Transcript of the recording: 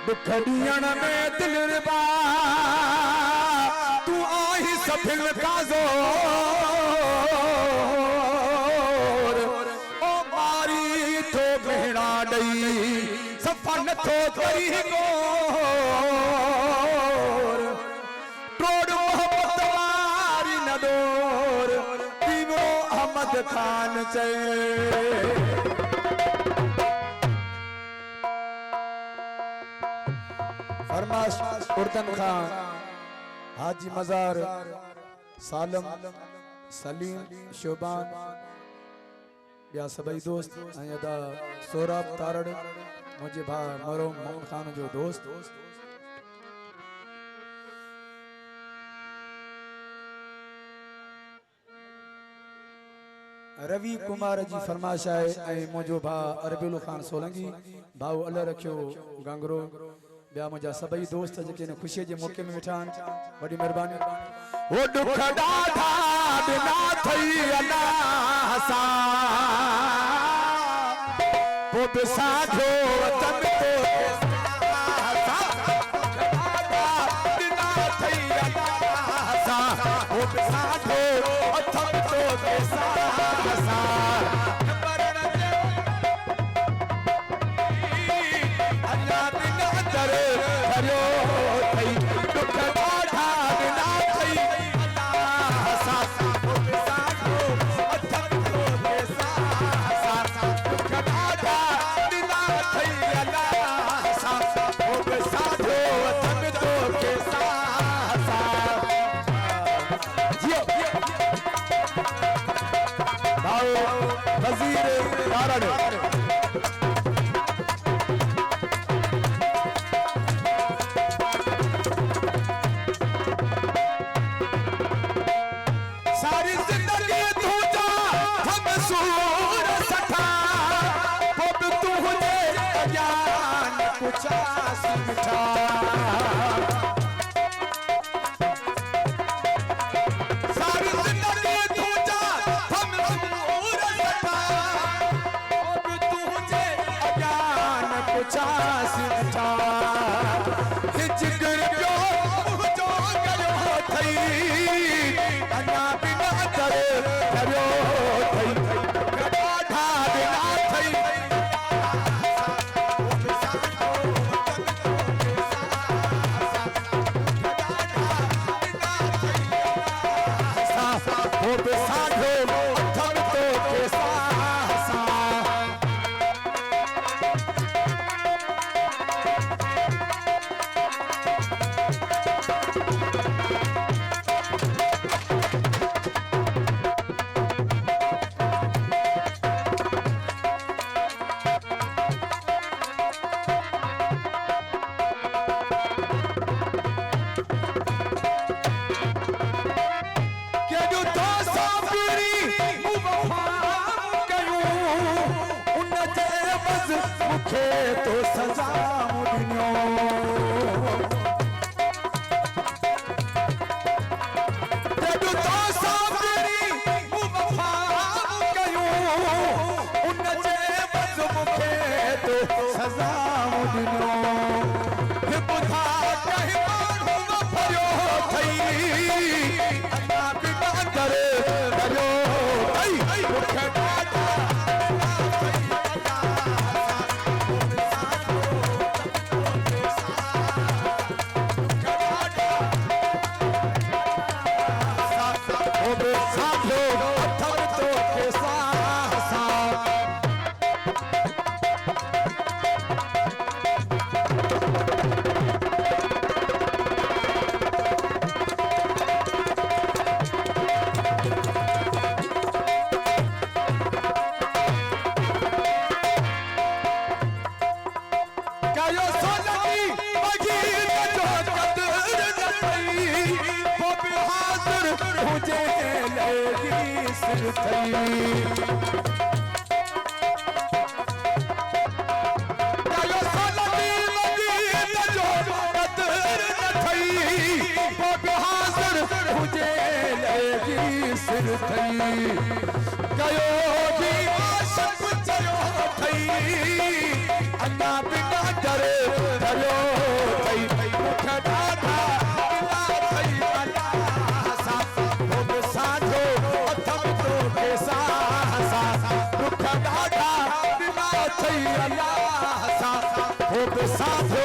दुख दियण में दिल रिबा तू आही सफिल का जोर ओ मारी तो भेड़ा डई सफन तो करी गोर टोड़ मोहब्बत वारी न डोर तीवो अहमद खान चए फरमाश उर्दन खान हाजी मजार सालम सलीम शोबान या सभी दोस्त अदा सोराब तारड़ मुझे भा मरो मोहन खान जो दोस्त रवि कुमार जी फरमाश है मुझो भा अरबुल खान सोलंगी भाऊ अल रखियो गांगरो बिया मुझा सभी दोस्त जेके ने खुशी के मौके में वेठा बड़ी मेहरबानी वो दुख डाढा बिना थई अल्लाह सा वो बिसाधो वतन तो बिना थई अल्लाह सा वो बिसाधो वतन तो सा वजीर तारड़ सारी जिंदगी तू जा हम सूर सठा पब तू हुजे ज्ञान कुछ मिठा जिगर जो गयो थई अना बिना करे करो थई डाढा बिना थई वो बेसाधो थम तो के सा तो सजा मुदिनो जब तो साबरी वफा कयूं उन जे बस मुखे तो सजा मुदिनो बुधा कहि माण्हू वफयो थई अना बिना करे कयो थई मुखे डाढा अना बिना डरे थई अल्लाह सा हो साथ